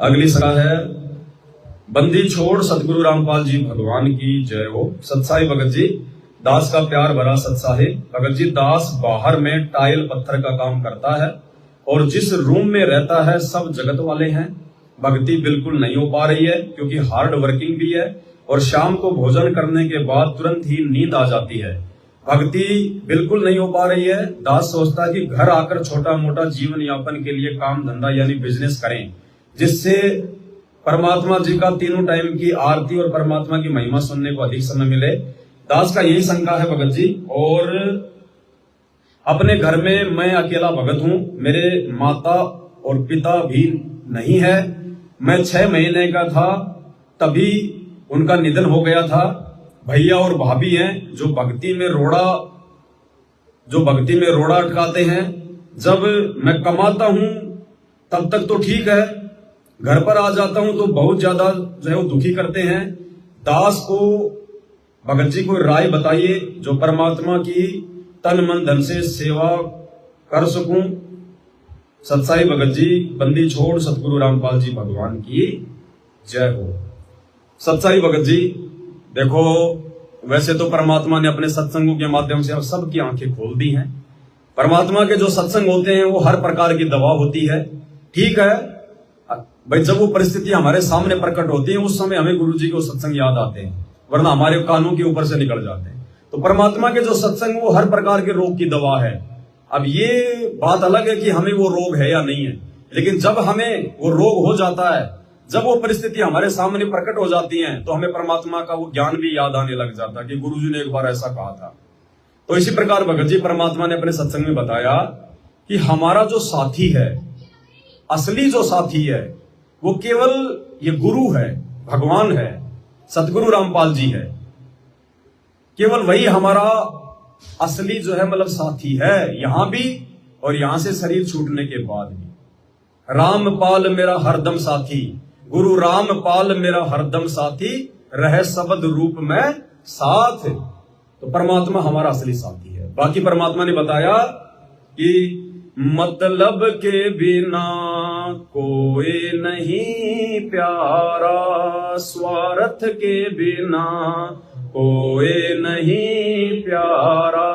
अगली सलाह है, बंदी छोड़ सतगुरु रामपाल जी भगवान की जय हो। सतसाई भगत जी, दास का प्यार भरा सतसाहिब। भगत जी, दास बाहर में टाइल पत्थर का काम करता है और जिस रूम में रहता है सब जगत वाले हैं। भक्ति बिल्कुल नहीं हो पा रही है क्योंकि हार्ड वर्किंग भी है और शाम को भोजन करने के बाद तुरंत ही नींद आ जाती है। भक्ति बिल्कुल नहीं हो पा रही है। दास सोचता है कि घर आकर छोटा मोटा जीवन यापन के लिए काम धंधा यानी बिजनेस करें, जिससे परमात्मा जी का तीनों टाइम की आरती और परमात्मा की महिमा सुनने को अधिक समय मिले। दास का यही शंका है भगत जी। और अपने घर में मैं अकेला भगत हूं, मेरे माता और पिता भी नहीं है। मैं 6 महीने का था तभी उनका निधन हो गया था। भैया और भाभी हैं जो भक्ति में रोड़ा अटकाते हैं। जब मैं कमाता हूं तब तक तो ठीक है, घर पर आ जाता हूं तो बहुत ज्यादा जो है वो दुखी करते हैं। दास को भगत जी को राय बताइए जो परमात्मा की तन मन धन से सेवा कर सकूं। सतसाई भगत जी, बंदी छोड़ सतगुरु रामपाल जी भगवान की जय हो। सतसाई भगत जी, देखो वैसे तो परमात्मा ने अपने सत्संगों के माध्यम से अब सबकी आंखें खोल दी हैं। परमात्मा के जो सत्संग होते हैं वो हर प्रकार की दवा होती है। ठीक है भाई, जब वो परिस्थिति हमारे सामने प्रकट होती है उस समय हमें गुरु जी के सत्संग याद आते हैं, वरना हमारे कानों के ऊपर से निकल जाते हैं। तो परमात्मा के जो सत्संग वो हर प्रकार के रोग की दवा है। अब ये बात अलग है कि हमें वो रोग है या नहीं है, लेकिन जब हमें वो रोग हो जाता है, जब वो परिस्थिति हमारे सामने प्रकट हो जाती है, तो हमें परमात्मा का वो ज्ञान भी याद आने लग जाता है कि गुरुजी ने एक बार ऐसा कहा था। तो इसी प्रकार भगत जी, परमात्मा ने अपने सत्संग में बताया कि हमारा जो साथी है, असली जो साथी है, वो केवल ये गुरु है, भगवान है, सतगुरु रामपाल जी है। केवल वही हमारा असली जो है मतलब साथी है, यहां भी और यहां से शरीर छूटने के बाद भी। रामपाल मेरा हरदम साथी, गुरु रामपाल मेरा हरदम साथी, रह शब्द रूप में साथ। तो परमात्मा हमारा असली साथी है। बाकी परमात्मा ने बताया कि मतलब के बिना कोई नहीं प्यारा, स्वार्थ के बिना कोई नहीं प्यारा।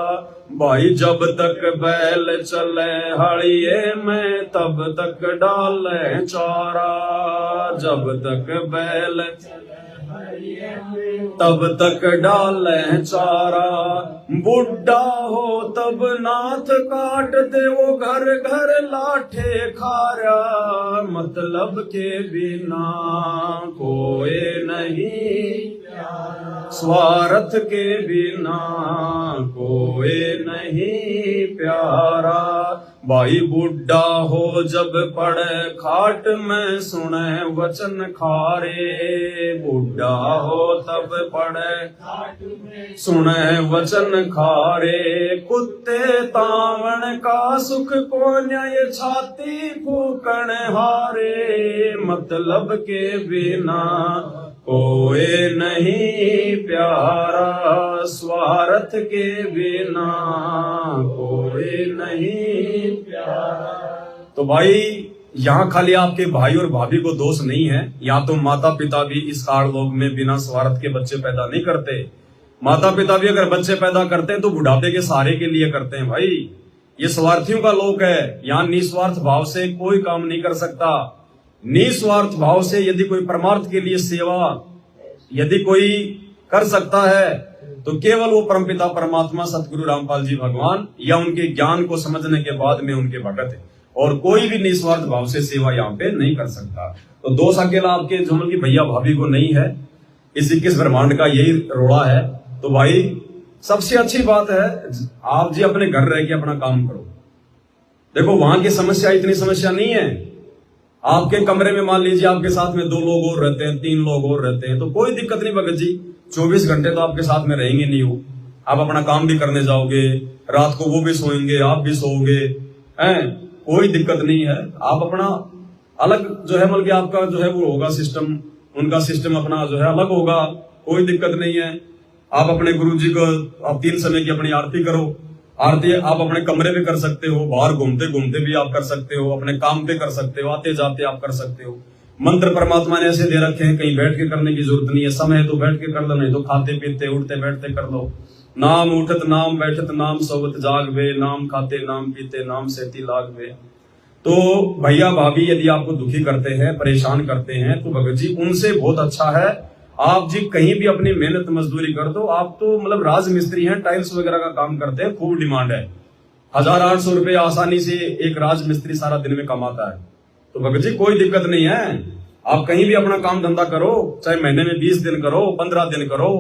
भाई जब तक बैल चले हड़िए में तब तक डाले चारा, जब तक बैल तब तक डाले चारा। बुढ़ा हो तब नाथ काट दे वो घर घर लाठे खारा, मतलब के बिना कोई नहीं स्वार्थ के बिना कोई नहीं प्यारा। भाई बुढ़ा हो जब पड़े खाट में सुने वचन खारे, बुढ़ा हो तब पड़े खाट में सुने वचन खारे। कुत्ते तावण का सुख को न्याय छाती फूकण हारे, मतलब के बिना कोई नहीं प्यारा, स्वार्थ के बिना कोई नहीं प्यारा। तो भाई यहाँ खाली आपके भाई और भाभी को दोष नहीं है, यहाँ तो माता पिता भी इस काललोक में बिना स्वार्थ के बच्चे पैदा नहीं करते। माता पिता भी अगर बच्चे पैदा करते हैं तो बुढ़ापे के सहारे के लिए करते हैं। भाई ये स्वार्थियों का लोक है, यहाँ निस्वार्थ भाव से कोई काम नहीं कर सकता। निस्वार्थ भाव से यदि कोई परमार्थ के लिए सेवा यदि कोई कर सकता है तो केवल वो परमपिता परमात्मा सतगुरु रामपाल जी भगवान या उनके ज्ञान को समझने के बाद में उनके भगत है, और कोई भी निस्वार्थ भाव से सेवा यहाँ पे नहीं कर सकता। तो दोष अकेला आपके झुमल की भैया भाभी को नहीं है, इस 21 ब्रह्मांड का यही रोड़ा है। तो भाई सबसे अच्छी बात है आप जी अपने घर रह के अपना काम करो। देखो वहां की समस्या इतनी समस्या नहीं है। आपके कमरे में मान लीजिए आपके साथ में 2 लोग और रहते हैं, 3 लोग और रहते हैं, तो कोई दिक्कत नहीं भगत जी। 24 घंटे तो आपके साथ में रहेंगे नहीं हो, आप अपना काम भी करने जाओगे, रात को वो भी सोएंगे, आप भी सोओगे, हैं, कोई दिक्कत नहीं है। आप अपना अलग जो है बल्कि आपका जो है वो होगा सिस्टम, उनका सिस्टम अपना जो है अलग होगा, कोई दिक्कत नहीं है। आप अपने गुरु जी को आप 3 समय की अपनी आरती करो। आरती आप अपने कमरे पे कर सकते हो, बाहर घूमते घूमते भी आप कर सकते हो, अपने काम पे कर सकते हो, आते जाते आप कर सकते हो। मंत्र परमात्मा ने ऐसे दे रखे हैं, कहीं बैठ के करने की जरूरत नहीं है। समय है तो बैठ के कर लो, नहीं तो खाते पीते उठते बैठते कर लो। नाम उठत नाम बैठत नाम सोवत जागवे, नाम खाते नाम पीते नाम सेती लागवे। तो भैया भाभी यदि आपको दुखी करते हैं, परेशान करते हैं, तो भगत जी उनसे बहुत अच्छा है आप जी कहीं भी अपनी मेहनत मजदूरी कर दो। आप तो मतलब राज मिस्त्री हैं, टाइल्स वगैरह का काम करते हैं, खूब डिमांड है। 1800 रुपए आसानी से एक राज मिस्त्री सारा दिन में कमाता है। तो भगत जी कोई दिक्कत नहीं है, आप कहीं भी अपना काम धंधा करो, चाहे महीने में 20 दिन करो, 15 दिन करो।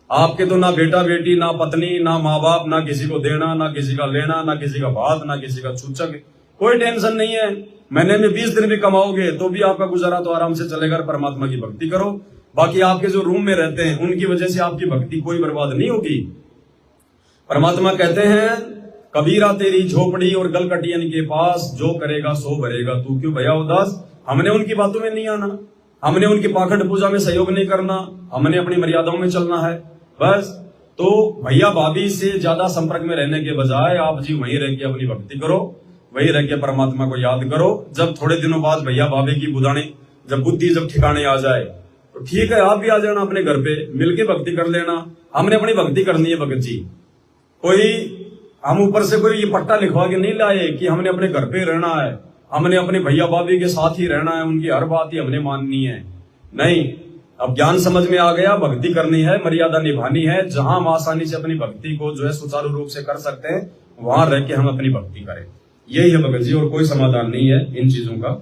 आपके तो ना बेटा बेटी, ना पत्नी, ना माँ बाप, ना किसी को देना, ना किसी का लेना, ना किसी का भात, ना किसी का छूचक, कोई टेंशन नहीं है। महीने में 20 दिन भी कमाओगे तो भी आपका गुजारा तो आराम से चलेगा। परमात्मा की भक्ति करो। बाकी आपके जो रूम में रहते हैं उनकी वजह से आपकी भक्ति कोई बर्बाद नहीं होगी। परमात्मा कहते हैं कबीरा तेरी झोपड़ी और गलकटियन के पास, जो करेगा सो भरेगा तू क्यों भया उदास। हमने उनकी बातों में नहीं आना, हमने उनकी पाखंड पूजा में सहयोग नहीं करना, हमने अपनी मर्यादाओं में चलना है बस। तो भैया भाभी से ज्यादा संपर्क में रहने के बजाय आप जी वहीं रह के अपनी भक्ति करो, वहीं रह के परमात्मा को याद करो। जब थोड़े दिनों बाद भैया भाभी की बुदानी जब बुद्धि जब ठिकाने आ जाए तो ठीक है, आप भी आ जाना अपने घर पे, मिलके भक्ति कर लेना। हमने अपनी भक्ति करनी है भगत जी। कोई हम ऊपर से कोई ये पट्टा लिखवा के नहीं लाए कि हमने अपने घर पे रहना है, हमने अपने भैया भाभी के साथ ही रहना है, उनकी हर बात ही हमने माननी है। नहीं, अब ज्ञान समझ में आ गया, भक्ति करनी है, मर्यादा निभानी है। जहां हम आसानी से अपनी भक्ति को जो है सुचारू रूप से कर सकते हैं वहां रह के हम अपनी भक्ति करें। यही है भगत जी, और कोई समाधान नहीं है इन चीजों का।